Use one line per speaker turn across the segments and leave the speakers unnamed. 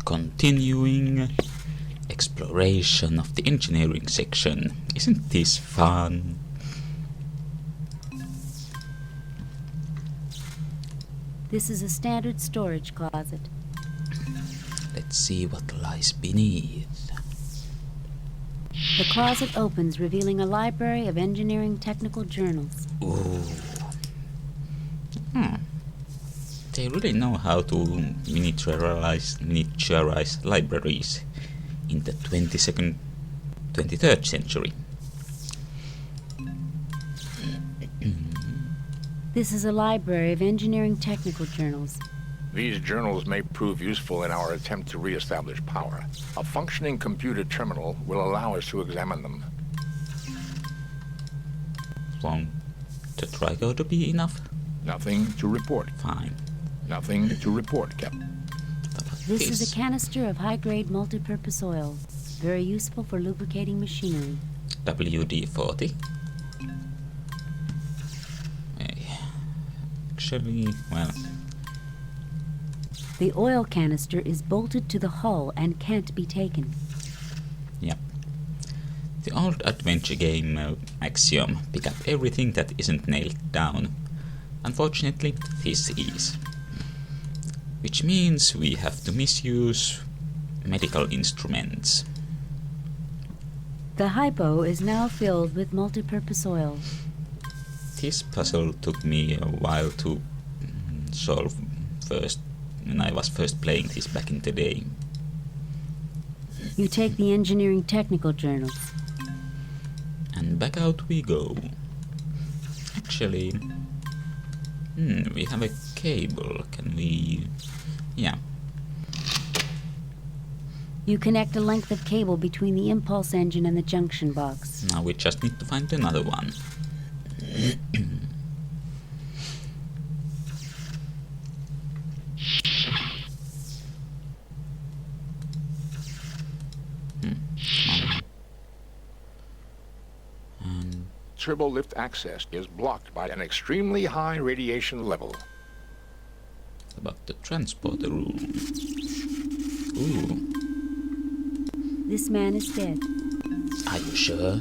Continuing exploration of the engineering section. Isn't this fun?
This is a standard storage closet.
Let's see what lies beneath.
The closet opens, revealing a library of engineering technical journals.
Ooh. They really know how to miniaturize libraries in the 23rd century.
This is a library of engineering technical journals.
These journals may prove useful in our attempt to re-establish power. A functioning computer terminal will allow us to examine them.
Won't the tricorder be enough?
Nothing to report.
Fine.
Nothing to report, Captain.
This is a canister of high-grade multi-purpose oil, very useful for lubricating machinery.
WD-40. Actually, well,
The oil canister is bolted to the hull and can't be taken.
yeah. The old adventure game axiom, pick up everything that isn't nailed down. Unfortunately, this is. Which means we have to misuse medical instruments.
The hypo is now filled with multi-purpose oil.
This puzzle took me a while to solve first, when I was first playing this back in the day.
You take the engineering technical journals.
And back out we go. Actually, we have a cable. Can we... yeah.
You connect a length of cable between the impulse engine and the junction box.
Now we just need to find another one. And
Turbo lift access is blocked by an extremely high radiation level.
about the transporter room. Ooh,
This man is dead.
are you sure?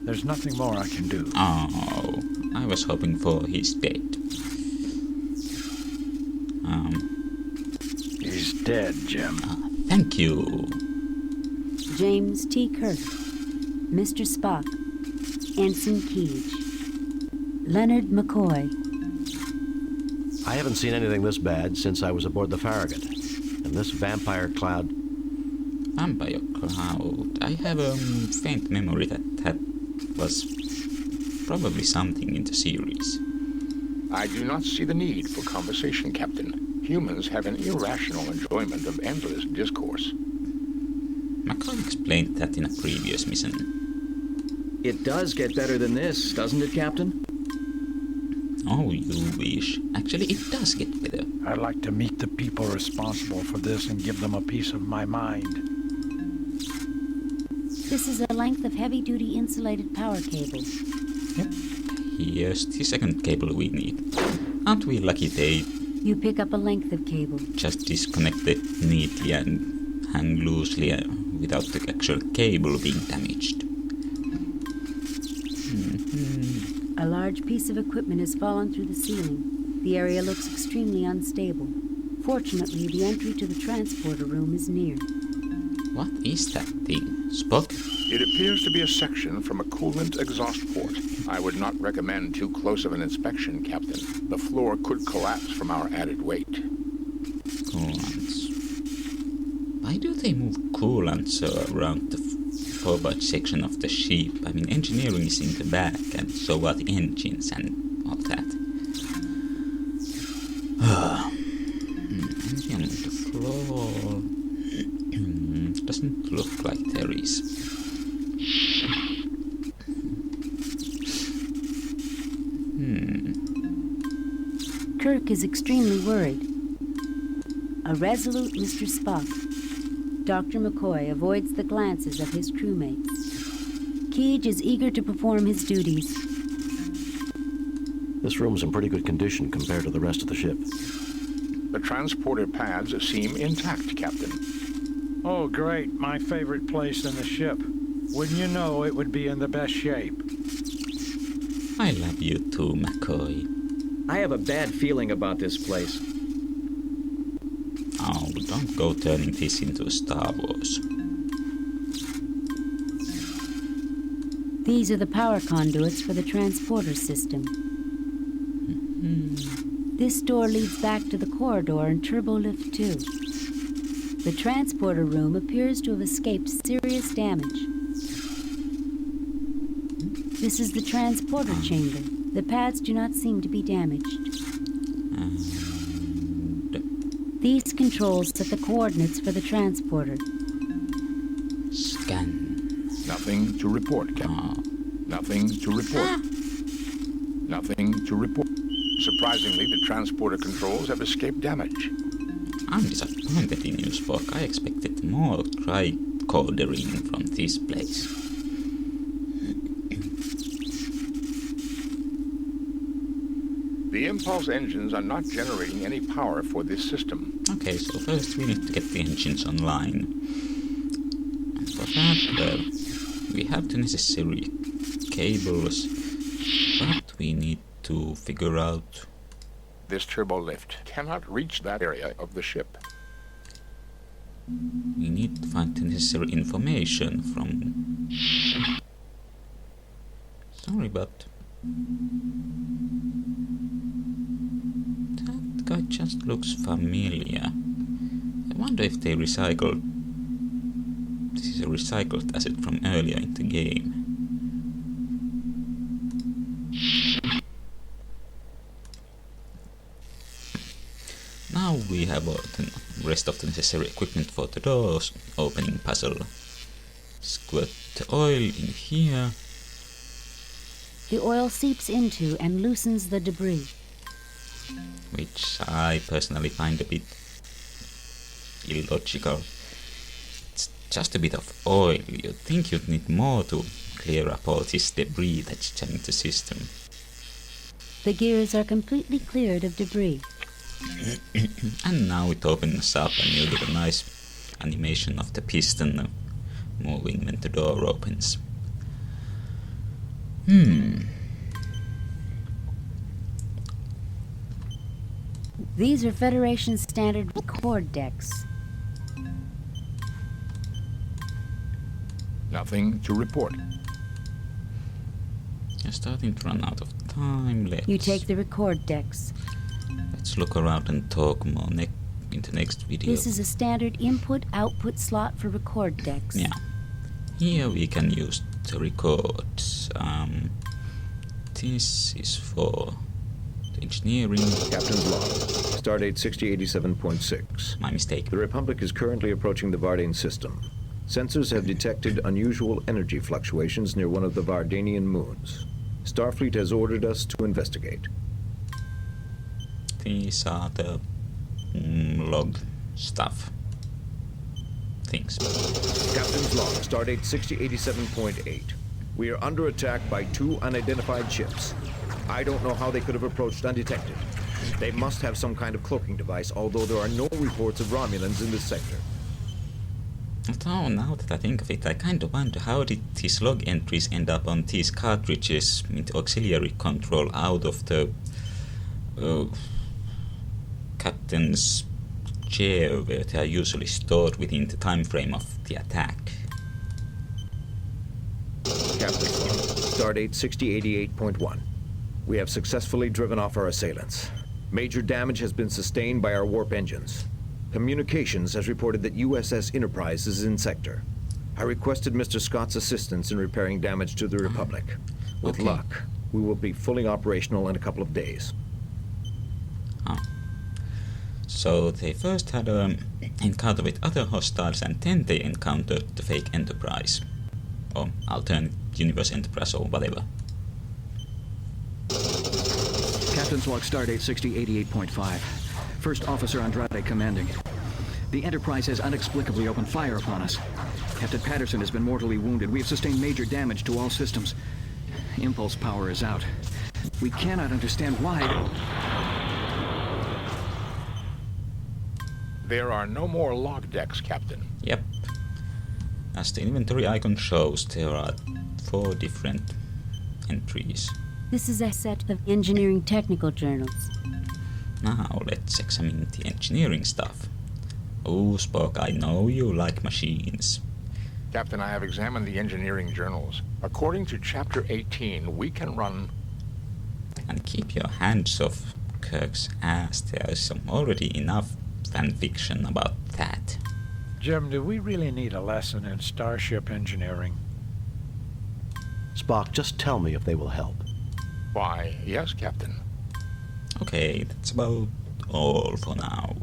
There's nothing more I can do.
Oh, I was hoping for his death.
He's dead, Jim.
Thank you.
James T. Kirk, Mr. Spock, Ensign Keege, Leonard McCoy.
I haven't seen anything this bad since I was aboard the Farragut. And this vampire cloud...
Vampire Cloud. I have a faint memory that was probably something in the series.
I do not see the need for conversation, Captain. Humans have an irrational enjoyment of endless discourse.
McCoy explained that in a previous mission.
It does get better than this, doesn't it, Captain?
Oh, you wish. Actually, it does get better.
I'd like to meet the people responsible for this and give them a piece of my mind.
This is a length of heavy-duty insulated power cable.
Here's the second cable we need. Aren't we lucky they
You pick up a length of cable.
just disconnect it neatly and hang loosely without the actual cable being damaged?
A large piece of equipment has fallen through the ceiling. The area looks extremely unstable. Fortunately, the entry to the transporter room is near.
What is that thing? Spock?
It appears to be a section from a coolant exhaust port. I would not recommend too close of an inspection, Captain. The floor could collapse from our added weight.
Coolants. Why do they move coolants around the forward section of the ship? I mean, engineering is in the back, and so are the engines and all that. Engine on the floor. Doesn't look like there is.
Kirk is extremely worried. A resolute Mr. Spock, Dr. McCoy avoids the glances of his crewmates. Keege is eager to perform his duties.
This room's in pretty good condition compared to the rest of the ship.
The transporter pads seem intact, Captain.
Oh, great. My favorite place in the ship. Wouldn't you know it would be in the best shape?
I love you too, McCoy.
I have a bad feeling about this place.
Oh, don't go turning this into Star Wars.
These are the power conduits for the transporter system. This door leads back to the corridor in Turbolift 2. The transporter room appears to have escaped serious damage. This is the transporter chamber. The pads do not seem to be damaged. These controls set the coordinates for the transporter.
Scan.
Nothing to report, Captain. Nothing to report. Nothing to report. Surprisingly, the transporter controls have escaped damage.
I'm disappointed in you, Spock. I expected more tricordering from this place.
The impulse engines are not generating any power for this system.
Okay, so first we need to get the engines online. And for that, we have the necessary cables, but we need to figure out...
This turbo lift cannot reach that area of the ship.
We need to find the necessary information from... Sorry, but... That guy just looks familiar. I wonder if they recycled... This is a recycled asset from earlier in the game. Now we have the rest of the necessary equipment for the doors opening puzzle. Squirt the oil in here.
The oil seeps into and loosens the debris.
Which I personally find a bit illogical. It's just a bit of oil. You'd think you'd need more to clear up all this debris that's jamming the system.
The gears are completely cleared of debris.
And now it opens up and you get a nice animation of the piston moving when the door opens.
These are Federation standard record decks.
Nothing to report.
You're starting to run out of time.
You take the record decks.
Let's look around and talk more in the next video.
This is a standard input-output slot for record decks.
Yeah. Here we can use the records. This is for the engineering.
Captain's log. Stardate 6087.6.
My mistake.
The Republic is currently approaching the Vardane system. Sensors have detected unusual energy fluctuations near one of the Vardanian moons. Starfleet has ordered us to investigate.
These are the log stuff. Things.
Captain's log. Stardate 6087.8. We are under attack by 2 unidentified ships. I don't know how they could have approached undetected. They must have some kind of cloaking device, although there are no reports of Romulans in this sector.
Although, now that I think of it, I kind of wonder how did these log entries end up on these cartridges with auxiliary control out of the captain's chair where they are usually stored within the time frame of the attack.
Captain's log. Stardate 6088.1. We have successfully driven off our assailants. Major damage has been sustained by our warp engines. Communications has reported that USS Enterprise is in sector. I requested Mr. Scott's assistance in repairing damage to the Republic. With
Okay.
luck, we will be fully operational in a couple of days.
Oh. So they first had an encounter with other hostiles and then they encountered the fake Enterprise. Or alternate universe Enterprise or whatever.
Captain's log Stardate 6088.5. First Officer Andrade commanding. The Enterprise has inexplicably opened fire upon us. Captain Patterson has been mortally wounded. We have sustained major damage to all systems. Impulse power is out. We cannot understand why.
There are no more log decks, Captain.
Yep. As the inventory icon shows, there are 4 different entries.
This is a set of engineering technical journals.
Now let's examine the engineering stuff. Oh, Spock, I know you like machines.
Captain, I have examined the engineering journals. According to Chapter 18, we can run...
And keep your hands off Kirk's ass. There is already enough fan fiction about that.
Jim, do we really need a lesson in starship engineering?
Spock, just tell me if they will help.
Why, yes, Captain.
Okay, that's about all for now.